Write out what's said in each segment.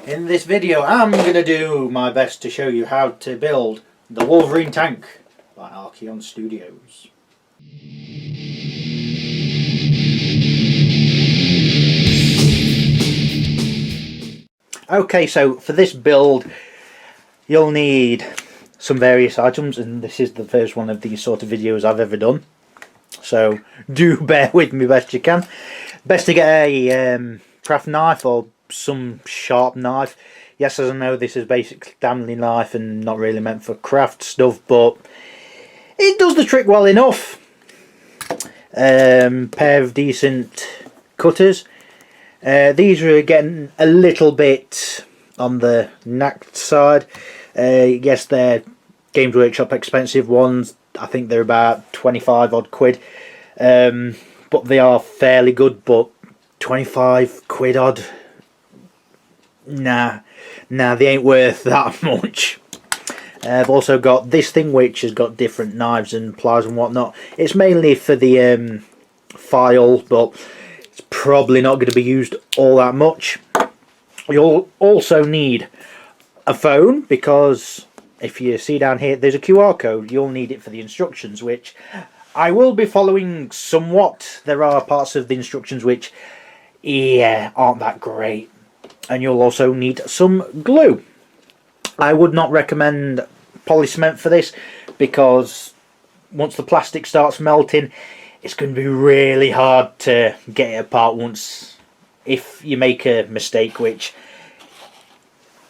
In this video I'm going to do my best to show you how to build the Wolverine tank by Archeon Studios. Okay, so for this build you'll need some various items, and this is the first one of these sort of videos I've ever done, so do bear with me best you can. Best to get a craft knife or some sharp knife. Yes, as I know this is basically family knife and not really meant for craft stuff, but it does the trick well enough. Pair of decent cutters. These are getting a little bit on the knacked side. Yes, they're Games Workshop expensive ones. I think they're about 25 odd quid, but they are fairly good. But 25 quid odd, nah, they ain't worth that much. I've also got this thing which has got different knives and pliers and whatnot. It's mainly for the file, but it's probably not going to be used all that much. You'll also need a phone, because if you see down here there's a QR code. You'll need it for the instructions, which I will be following somewhat. There are parts of the instructions which, yeah, aren't that great. And you'll also need some glue. I would not recommend poly cement for this, because once the plastic starts melting it's going to be really hard to get it apart once, if you make a mistake, which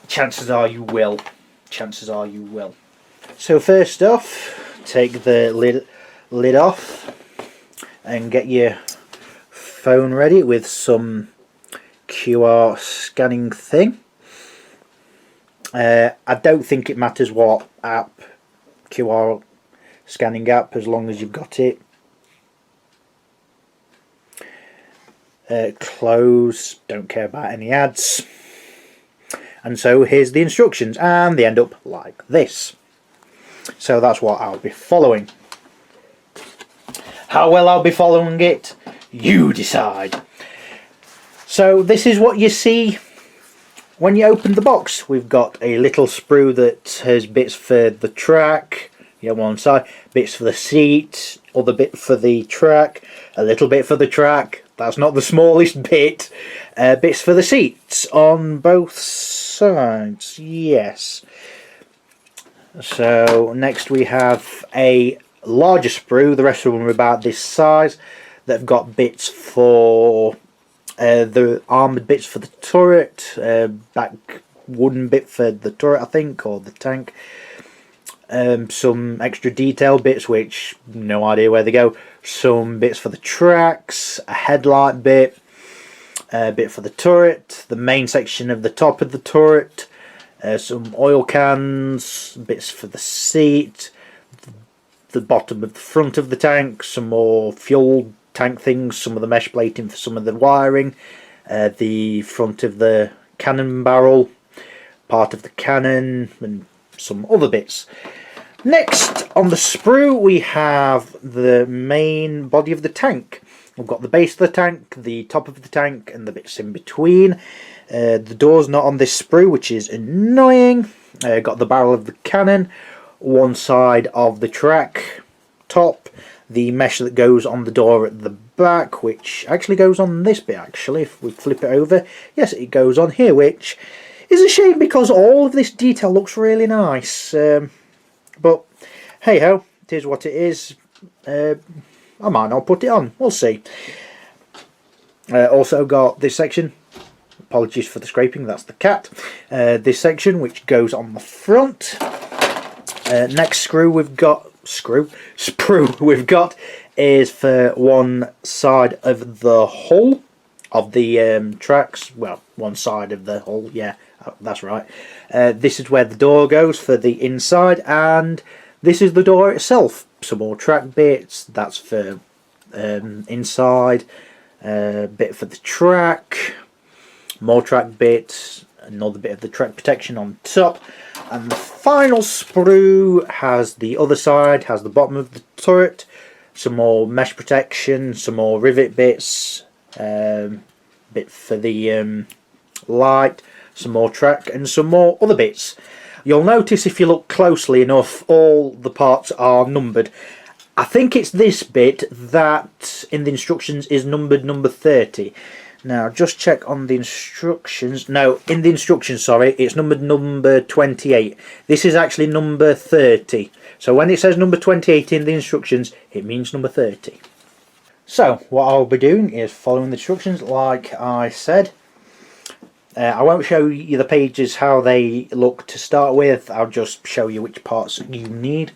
chances are you will. So first off, take the lid off and get your phone ready with some QR scanning thing. I don't think it matters what app, QR scanning app, as long as you've got it. Close, don't care about any ads. And so here's the instructions, and they end up like this. So that's what I'll be following. How well I'll be following it, you decide. So this is what you see when you open the box. We've got a little sprue that has bits for the track, one side, bits for the seat, other bit for the track, a little bit for the track. That's not the smallest bit. Bits for the seats on both sides, yes. So next we have a larger sprue. The rest of them are about this size. They've got bits for the armoured bits for the turret, back wooden bit for the turret, I think, or the tank. Some extra detail bits which no idea where they go. Some bits for the tracks, a headlight bit, a bit for the turret, the main section of the top of the turret, some oil cans, bits for the seat, the bottom of the front of the tank, some more fuel tank things, some of the mesh plating for some of the wiring, the front of the cannon barrel, part of the cannon, and some other bits. Next on the sprue we have the main body of the tank. We've got the base of the tank, the top of the tank, and the bits in between. The door's not on this sprue, which is annoying. Got the barrel of the cannon, one side of the track top, the mesh that goes on the door at the back, which actually goes on this bit, actually, if we flip it over. Yes, it goes on here, which is a shame because all of this detail looks really nice. But hey ho, it is what it is. I might not put it on, we'll see. Also got this section, apologies for the scraping, that's the cat. This section which goes on the front. Next sprue we've got is for one side of the hull of the tracks. Well, one side of the hull, yeah, that's right. This is where the door goes for the inside, and this is the door itself. Some more track bits, that's for inside, bit for the track, more track bits, another bit of the track protection on top, and the final sprue has the other side, has the bottom of the turret, some more mesh protection, some more rivet bits, bit for the light, some more track and some more other bits. You'll notice if you look closely enough, all the parts are numbered. I think it's this bit that in the instructions is numbered number 30. Now just check on the instructions. No, in the instructions, sorry, it's numbered number 28. This is actually number 30. So when it says number 28 in the instructions, it means number 30. So what I'll be doing is following the instructions like I said. I won't show you the pages how they look to start with. I'll just show you which parts you need.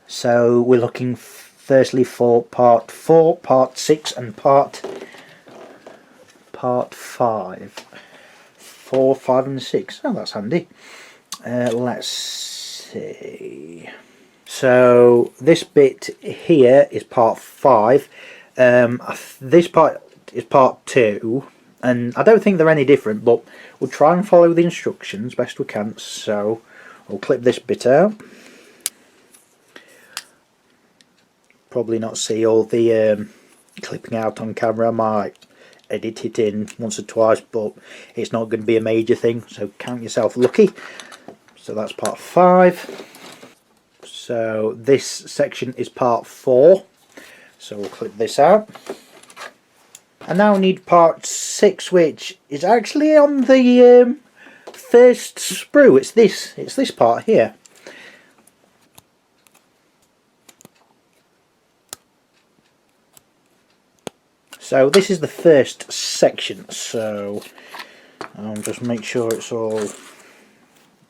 So we're looking firstly for part 4, part 6 and part 5. 4, 5 and 6. Oh, that's handy. Let's see. So this bit here is part 5. This part is part 2. And I don't think they're any different, but we'll try and follow the instructions best we can. So we'll clip this bit out. Probably not see all the clipping out on camera. I might edit it in once or twice, but it's not going to be a major thing, so count yourself lucky. So that's part 5. So this section is part 4, so we'll clip this out. And now we need part 6, which is actually on the first sprue. It's this part here. So this is the first section, so I'll just make sure it's all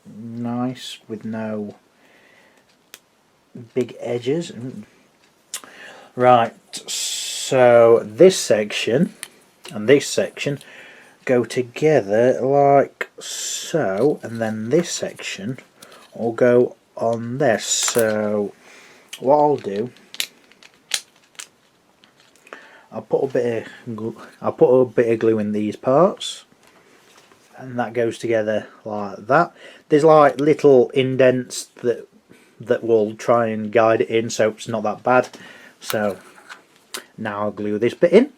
nice with no big edges. Right, so this section and this section go together like so, and then this section will go on there. So what I'll do, I'll put a bit of glue in these parts, and that goes together like that. There's like little indents that will try and guide it in, so it's not that bad. So now I'll glue this bit in,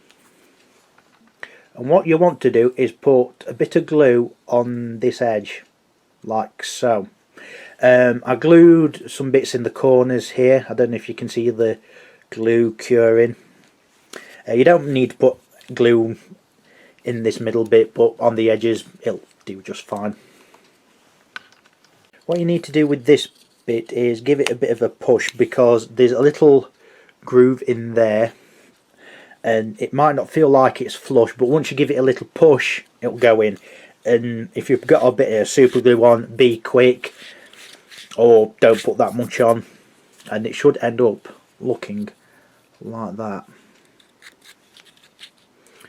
and what you want to do is put a bit of glue on this edge like so. I glued some bits in the corners here. I don't know if you can see the glue curing. You don't need to put glue in this middle bit, but on the edges it'll do just fine. What you need to do with this bit is give it a bit of a push, because there's a little groove in there and it might not feel like it's flush, but once you give it a little push it'll go in. And if you've got a bit of super glue on, be quick, or don't put that much on, and it should end up looking like that.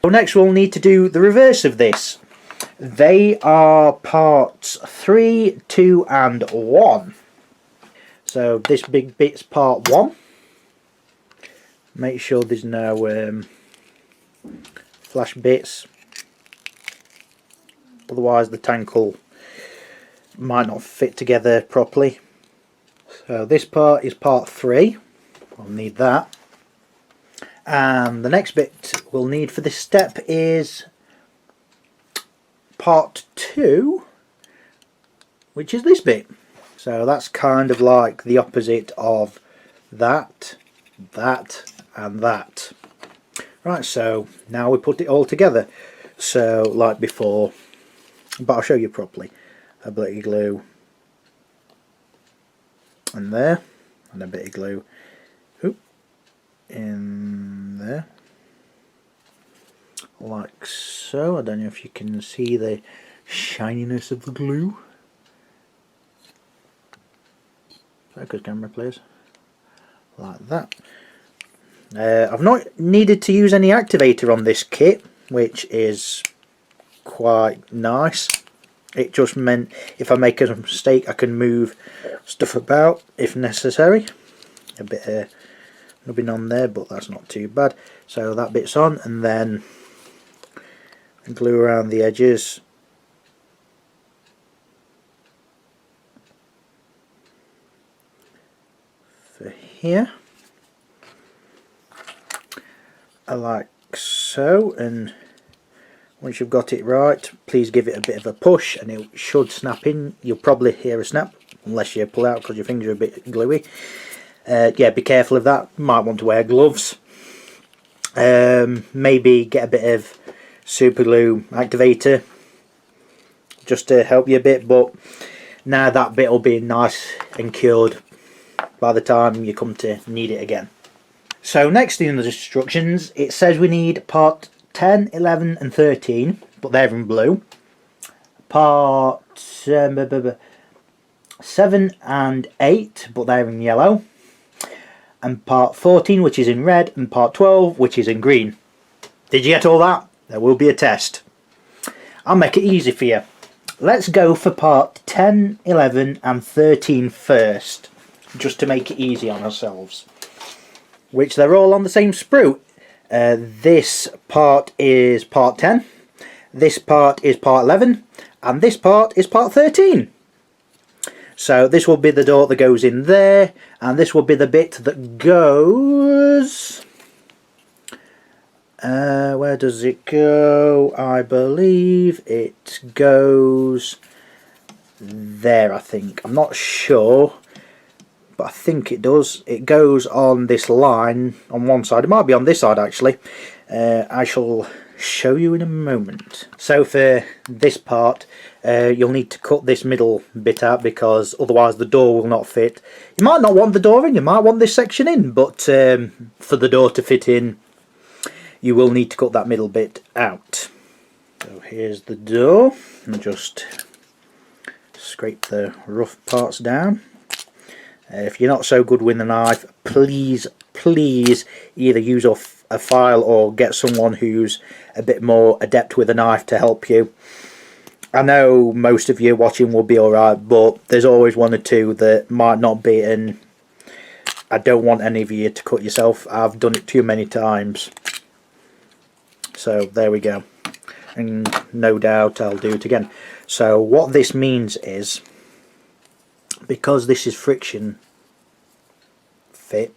So next we'll need to do the reverse of this. They are parts 3, 2 and 1. So this big bit's part 1. Make sure there's no flash bits, otherwise the tank might not fit together properly. So this part is part 3. I'll need that. And the next bit we'll need for this step is part 2, which is this bit. So that's kind of like the opposite of that, that and that. Right, so now we put it all together. So like before, but I'll show you properly. A bit of glue and there, and a bit of glue in there like so. I don't know if you can see the shininess of the glue. Focus camera please. Like that. I've not needed to use any activator on this kit, which is quite nice. It just meant if I make a mistake I can move stuff about if necessary. A bit of nubbing on there, but that's not too bad. So that bit's on, and then glue around the edges. For here, like so, and Once you've got it right, please give it a bit of a push and it should snap in. You'll probably hear a snap unless you pull out because your fingers are a bit gluey. Yeah, be careful of that. Might want to wear gloves. Maybe get a bit of super glue activator just to help you a bit, but now that bit will be nice and cured by the time you come to need it again. So next in the instructions, it says we need part 10, 11 and 13, but they're in blue. Part 7 and 8, but they're in yellow. And part 14, which is in red, and part 12, which is in green. Did you get all that? There will be a test. I'll make it easy for you. Let's go for part 10, 11 and 13 first, just to make it easy on ourselves. Which they're all on the same sprue. This part is part 10, this part is part 11, and this part is part 13. So this will be the door that goes in there, and this will be the bit that goes... where does it go? I believe it goes there, I think. I'm not sure, but I think it does. It goes on this line on one side. It might be on this side actually. I shall show you in a moment. So for this part, you'll need to cut this middle bit out because otherwise the door will not fit. You might not want the door in, you might want this section in, but for the door to fit in, you will need to cut that middle bit out. So here's the door, and just scrape the rough parts down. If you're not so good with the knife, please either use a file or get someone who's a bit more adept with a knife to help you. I know most of you watching will be alright, but there's always one or two that might not be, and I don't want any of you to cut yourself. I've done it too many times. So there we go, and no doubt I'll do it again. So what this means is, because this is friction fit,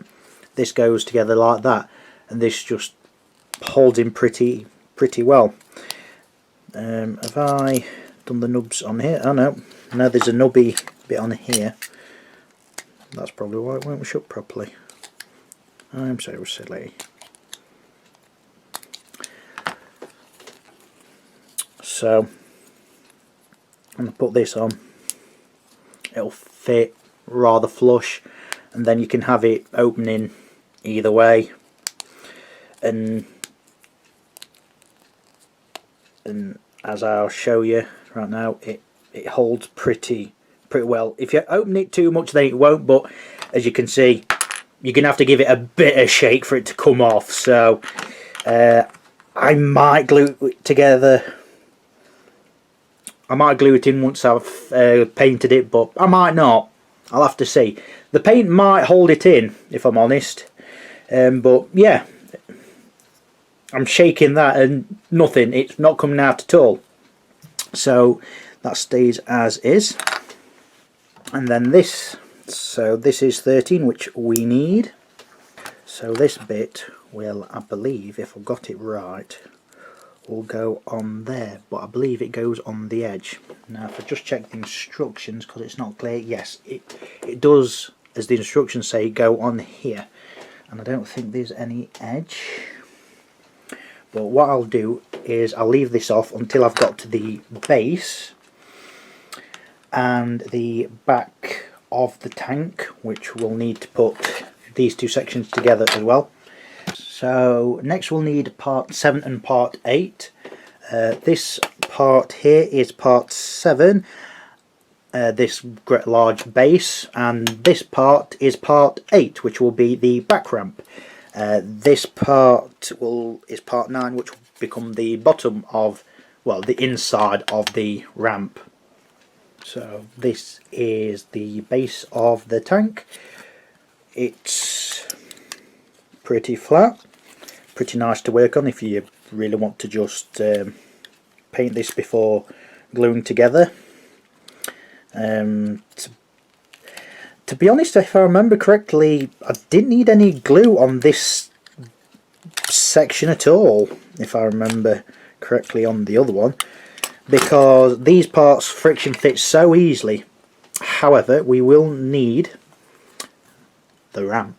this goes together like that, and this just holds in pretty well. Have I done the nubs on here? Oh no, there's a nubby bit on here. That's probably why it won't shut properly. I'm so silly. So I'm going to put this on. It'll fit rather flush, and then you can have it opening either way, and as I'll show you right now, it holds pretty well. If you open it too much then it won't, but as you can see, you're gonna have to give it a bit of shake for it to come off. So I might glue it together. I might glue it in once I've painted it, but I might not. I'll have to see. The paint might hold it in, if I'm honest. But yeah, I'm shaking that and nothing. It's not coming out at all. So that stays as is. And then this. So this is 13, which we need. So this bit will, I believe, if I've got it right, will go on there, but I believe it goes on the edge. Now if I just check the instructions because it's not clear, yes, it does, as the instructions say, go on here, and I don't think there's any edge. But what I'll do is I'll leave this off until I've got to the base and the back of the tank, which we'll need to put these two sections together as well. So next we'll need part 7 and part 8. This part here is part 7, this large base, and this part is part 8, which will be the back ramp. This part is part 9, which will become the bottom of, well, the inside of the ramp. So this is the base of the tank. It's pretty flat, pretty nice to work on if you really want to just paint this before gluing together. To be honest, if I remember correctly, I didn't need any glue on this section at all, if I remember correctly on the other one, because these parts friction fit so easily. However, we will need the ramp,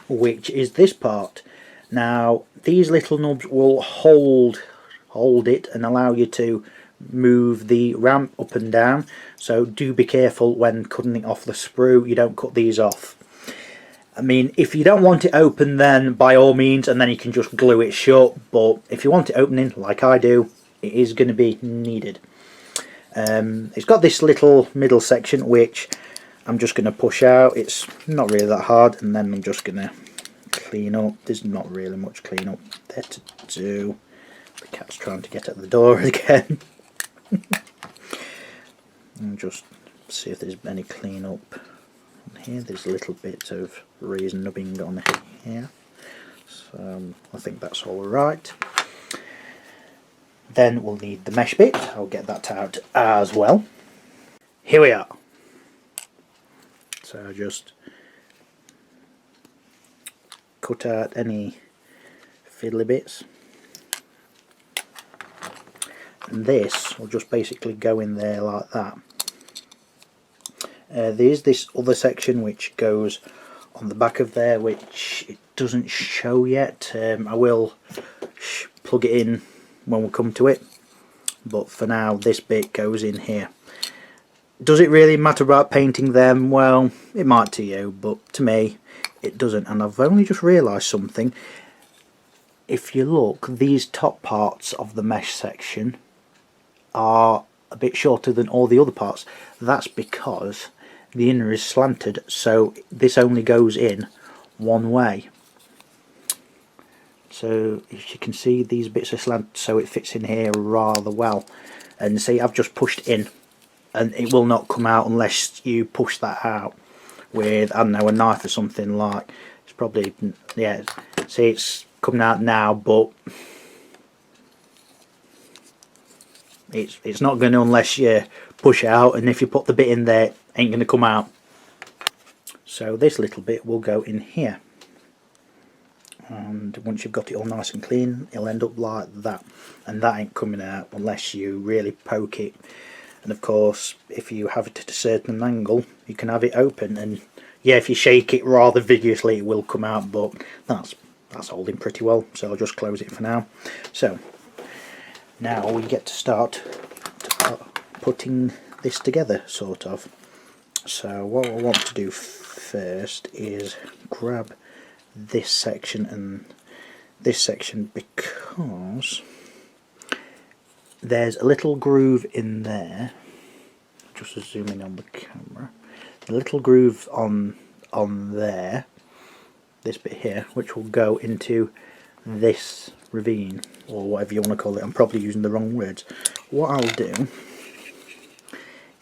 which is this part. Now these little nubs will hold it and allow you to move the ramp up and down, so do be careful when cutting it off the sprue. You don't cut these off. I mean, if you don't want it open, then by all means, and then you can just glue it shut, but if you want it opening like I do, it is going to be needed. It's got this little middle section which I'm just going to push out. It's not really that hard, and then I'm just going to clean up. There's not really much clean up there to do. The cat's trying to get at the door again. And just see if there's any clean up on here. There's a little bit of resin nubbing on here, so I think that's all right. Then we'll need the mesh bit. I'll get that out as well. Here we are. So just cut out any fiddly bits, and this will just basically go in there like that. There's this other section which goes on the back of there, which it doesn't show yet. I will plug it in when we come to it, but for now this bit goes in here. Does it really matter about painting them? Well, it might to you, but to me it doesn't. And I've only just realised something. If you look, these top parts of the mesh section are a bit shorter than all the other parts. That's because the inner is slanted, so this only goes in one way. So as you can see, these bits are slanted, so it fits in here rather well. And see, I've just pushed in, and it will not come out unless you push that out with, I don't know, a knife or something. Like, it's probably, yeah, see, it's coming out now, but it's not going to unless you push out, and if you put the bit in there, it ain't going to come out. So this little bit will go in here, and once you've got it all nice and clean, it'll end up like that, and that ain't coming out unless you really poke it. And of course, if you have it at a certain angle, you can have it open, and yeah, if you shake it rather vigorously, it will come out, but that's holding pretty well, so I'll just close it for now. So now we get to start putting this together, sort of. So what I want to do first is grab this section and this section, because there's a little groove in there. Just to zoom in on the camera, a little groove on there, this bit here, which will go into this ravine, or whatever you want to call it. I'm probably using the wrong words. What I'll do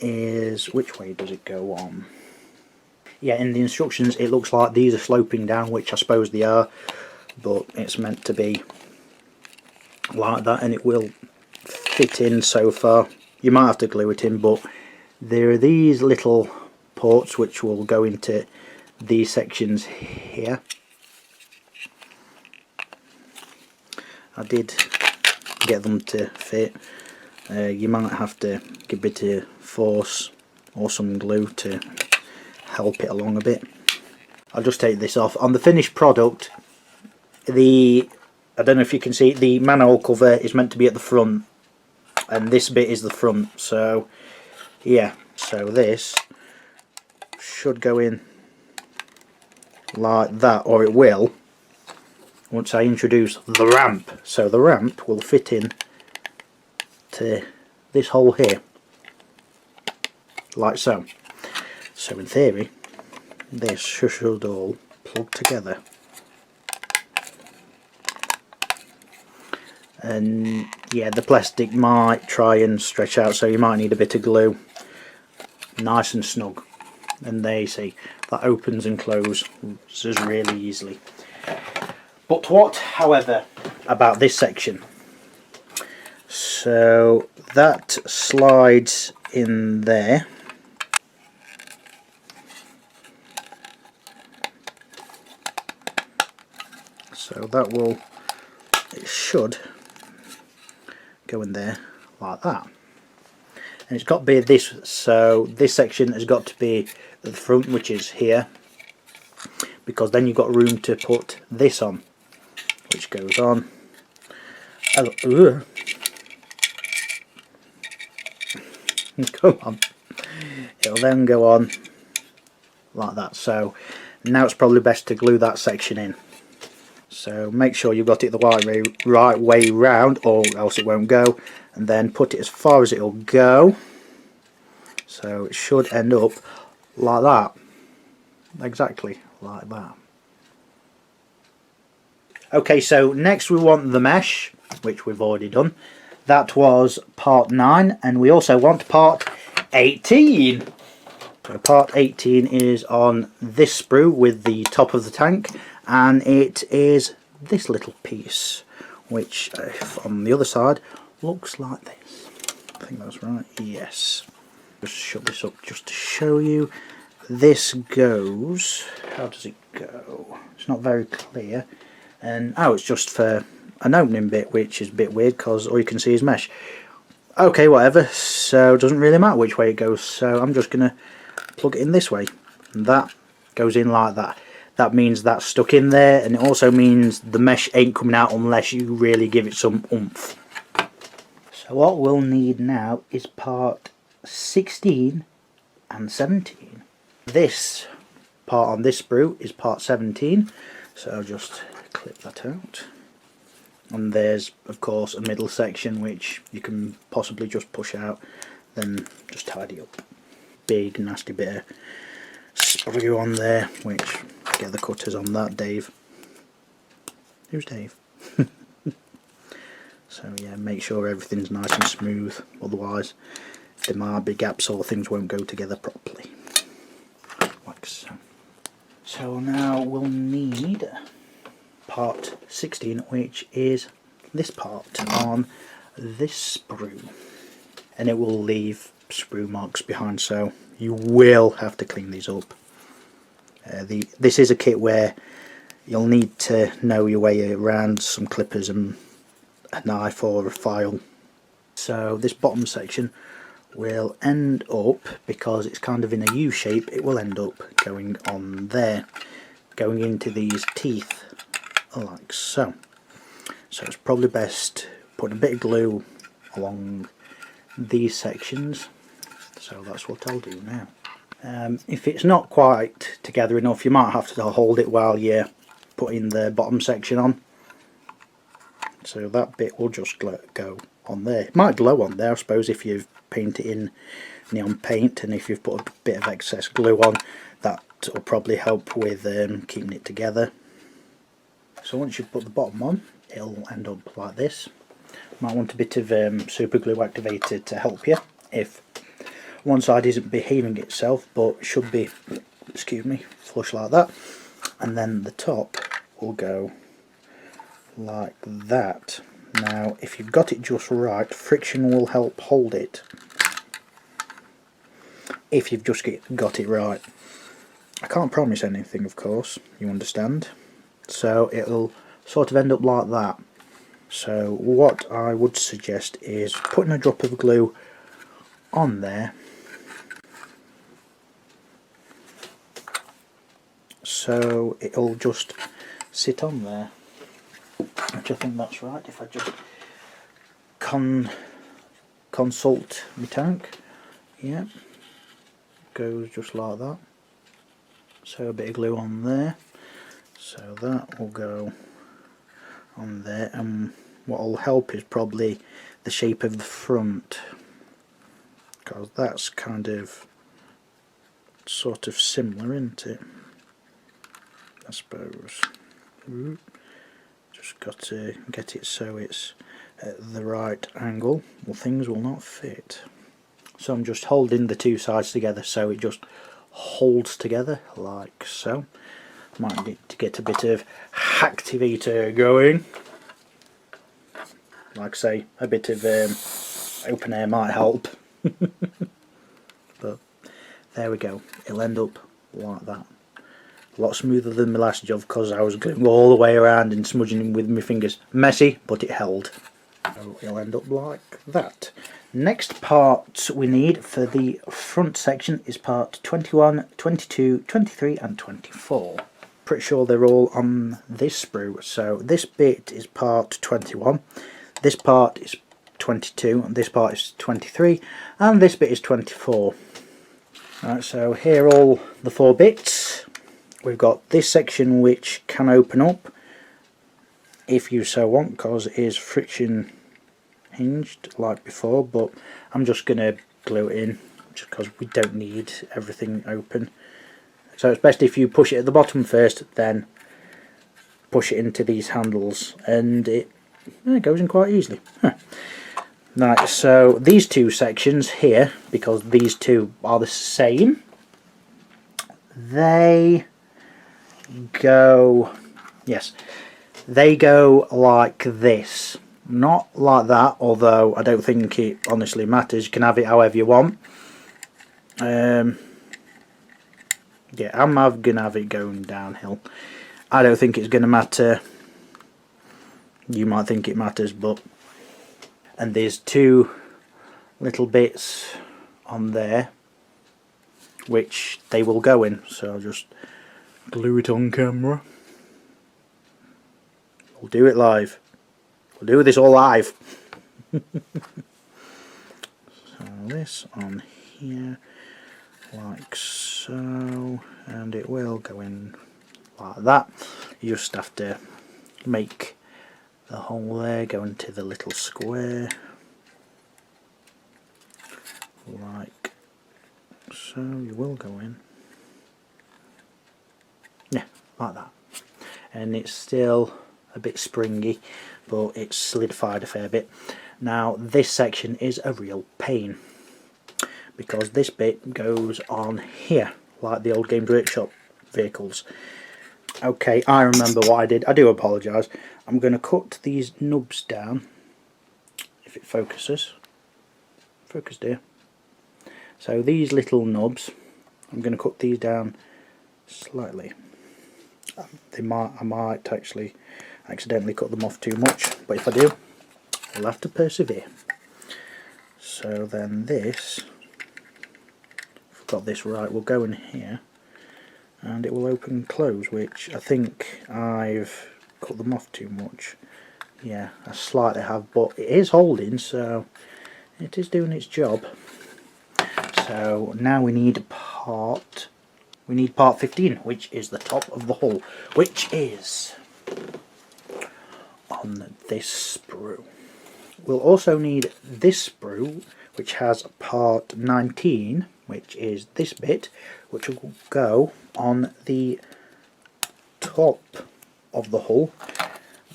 is, which way does it go on? Yeah, in the instructions it looks like these are sloping down, which I suppose they are, but it's meant to be like that, and it will fit in so far. You might have to glue it in, but there are these little ports which will go into these sections here. I did get them to fit. You might have to give a bit of force or some glue to help it along a bit. I'll just take this off. On the finished product, I don't know if you can see, the manhole cover is meant to be at the front, and this bit is the front. So yeah, so this should go in like that, or it will once I introduce the ramp. So the ramp will fit in to this hole here, like so. So in theory, this should all plug together. And yeah, the plastic might try and stretch out, so you might need a bit of glue. Nice and snug. And there you see, that opens and closes really easily. But what, however, about this section? So that slides in there. So that will, it should go in there like that. And it's got to be this, so this section has got to be at the front, which is here, because then you've got room to put this on, which goes on. Come on. It'll then go on like that. So now it's probably best to glue that section in. So make sure you've got it the right way round, or else it won't go, and then put it as far as it'll go. So it should end up like that, exactly like that. Okay, so next we want the mesh, which we've already done. That was part 9, and we also want part 18. So part 18 is on this sprue with the top of the tank, and it is this little piece, which on the other side looks like this. I think that's right, yes. Just shut this up just to show you. This goes, how does it go? It's not very clear. And oh, it's just for an opening bit, which is a bit weird because all you can see is mesh. Okay, whatever, so it doesn't really matter which way it goes, so I'm just going to plug it in this way, and that goes in like that. That means that's stuck in there, and it also means the mesh ain't coming out unless you really give it some oomph. So what we'll need now is part 16 and 17. This part on this sprue is part 17, so I'll just clip that out. And there's of course a middle section which you can possibly just push out, then just tidy up. Big nasty bit of sprue on there, which get the cutters on that, Dave. Who's Dave? So yeah, make sure everything's nice and smooth, otherwise there might be gaps or things won't go together properly, like so. So now we'll need part 16, which is this part on this sprue, and it will leave sprue marks behind, so you will have to clean these up. This is a kit where you'll need to know your way around some clippers and a knife or a file. So this bottom section will end up, because it's kind of in a U shape, it will end up going on there, going into these teeth like so. So it's probably best putting a bit of glue along these sections, so that's what I'll do now. If it's not quite together enough, you might have to hold it while you're putting the bottom section on. So that bit will just go on there. It might glow on there, I suppose, if you've painted it in neon paint, and if you've put a bit of excess glue on, that will probably help with keeping it together. So once you've put the bottom on, it'll end up like this. Might want a bit of super glue activator to help you if one side isn't behaving itself, but should be, excuse me, flush like that. And then the top will go like that. Now if you've got it just right, friction will help hold it, if you've just got it right. I can't promise anything, of course, you understand. So it'll sort of end up like that. So what I would suggest is putting a drop of glue on there, so it'll just sit on there, which I think that's right. If I just consult my tank, yeah, goes just like that. So a bit of glue on there, so that will go on there, and what will help is probably the shape of the front, because that's kind of sort of similar, isn't it, I suppose. Just got to get it so it's at the right angle, or things will not fit. So I'm just holding the two sides together so it just holds together like so. Might need to get a bit of activator going. Like I say, a bit of open air might help. But there we go, it'll end up like that. A lot smoother than my last job, because I was going all the way around and smudging with my fingers. Messy, but it held. So it'll end up like that. Next part we need for the front section is part 21, 22, 23 and 24. Pretty sure they're all on this sprue. So this bit is part 21, this part is 22, and this part is 23, and this bit is 24. Right, so here are all the 4 bits. We've got this section which can open up if you so want, because it is friction hinged like before, but I'm just going to glue it in just because we don't need everything open. So it's best if you push it at the bottom first, then push it into these handles, and it goes in quite easily. Right, so these 2 sections here, because these 2 are the same, they go, yes, they go like this, not like that, although I don't think it honestly matters. You can have it however you want. Yeah, I'm gonna have it going downhill. I don't think it's gonna matter. You might think it matters, but... And there's 2 little bits on there which they will go in, so I'll just glue it on camera. We'll do it live. We'll do this all live. So this on here like so, and it will go in like that. You just have to make the hole there go into the little square like so. You will go in, yeah, like that, and it's still a bit springy, but it's solidified a fair bit. Now this section is a real pain because this bit goes on here like the old Games Workshop vehicles. Okay, I remember what I did. I do apologise. I'm going to cut these nubs down, if it focuses. Focus, dear. So these little nubs, I'm going to cut these down slightly. I might actually accidentally cut them off too much, but if I do, I'll have to persevere. So then this, if I've got this right, will go in here, and it will open and close, which I think I've cut them off too much. Yeah, I slightly have, but it is holding, so it is doing its job. So now we need part 15, which is the top of the hull, which is on this sprue. We'll also need this sprue, which has part 19, which is this bit, which will go on the top of the hull,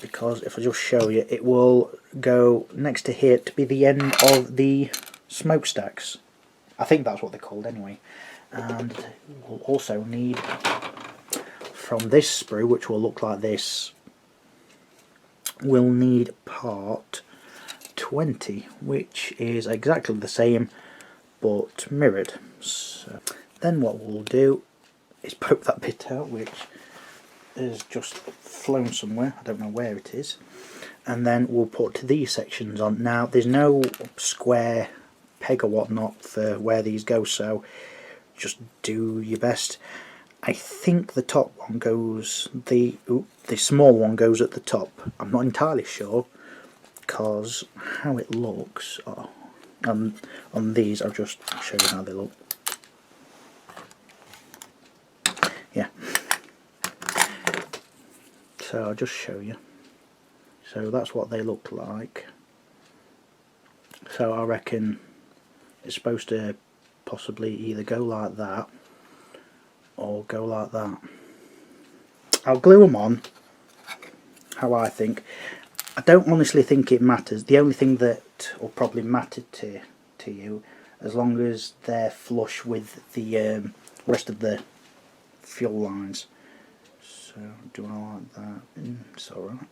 because if I just show you, it will go next to here to be the end of the smokestacks. I think that's what they're called anyway. And we'll also need, from this sprue, which will look like this, we'll need part 20, which is exactly the same but mirrored. So then what we'll do is poke that bit out, which has just flown somewhere, I don't know where it is, and then we'll put these sections on. Now there's no square peg or whatnot for where these go, so just do your best. I think the top one goes, the small one goes at the top. I'm not entirely sure, because how it looks on these, I'll just show you how they look. Yeah, so I'll just show you. So that's what they look like. So I reckon it's supposed to possibly either go like that or go like that. I'll glue them on how I think. I don't honestly think it matters. The only thing that will probably matter to you, as long as they're flush with the rest of the fuel lines. So do I like that? It's alright.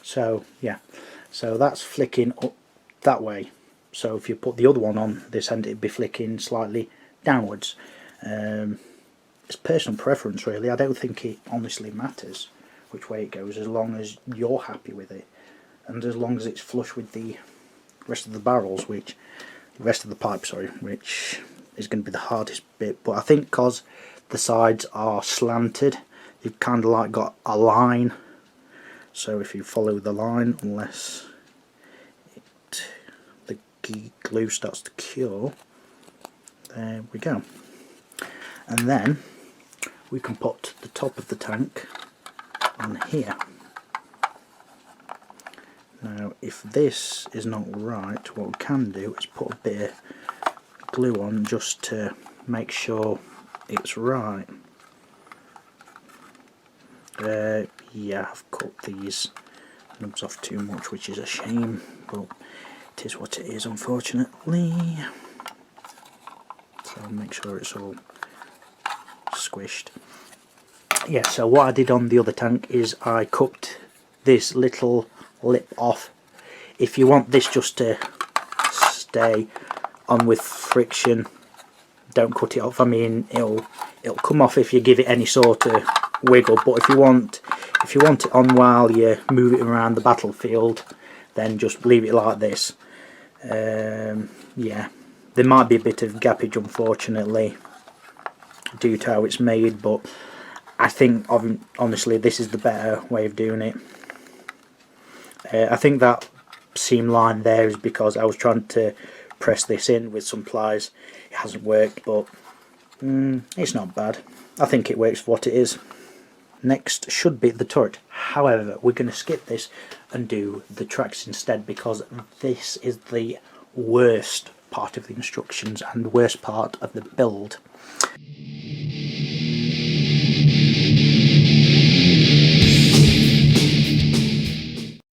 So yeah, so that's flicking up that way. So if you put the other one on this end, it'd be flicking slightly downwards. It's personal preference really. I don't think it honestly matters which way it goes, as long as you're happy with it, and as long as it's flush with the rest of the barrels, which which is going to be the hardest bit. But I think because the sides are slanted, you've kind of like got a line. So if you follow the line, unless the glue starts to cure, there we go. And then we can put the top of the tank on here. Now if this is not right, what we can do is put a bit of glue on just to make sure it's right. Yeah, I've cut these nubs off too much, which is a shame, but it is what it is, unfortunately. So I'll make sure it's all squished. Yeah, so what I did on the other tank is I cut this little lip off. If you want this just to stay on with friction, don't cut it off. I mean, it'll come off if you give it any sort of wiggle, but if you want it on while you move it around the battlefield, then just leave it like this. Yeah, there might be a bit of gappage unfortunately due to how it's made, but I think honestly this is the better way of doing it. I think that seam line there is because I was trying to press this in with some pliers. It hasn't worked, but it's not bad. I think it works for what it is. Next should be the turret. However, we're going to skip this and do the tracks instead, because this is the worst part of the instructions and worst part of the build.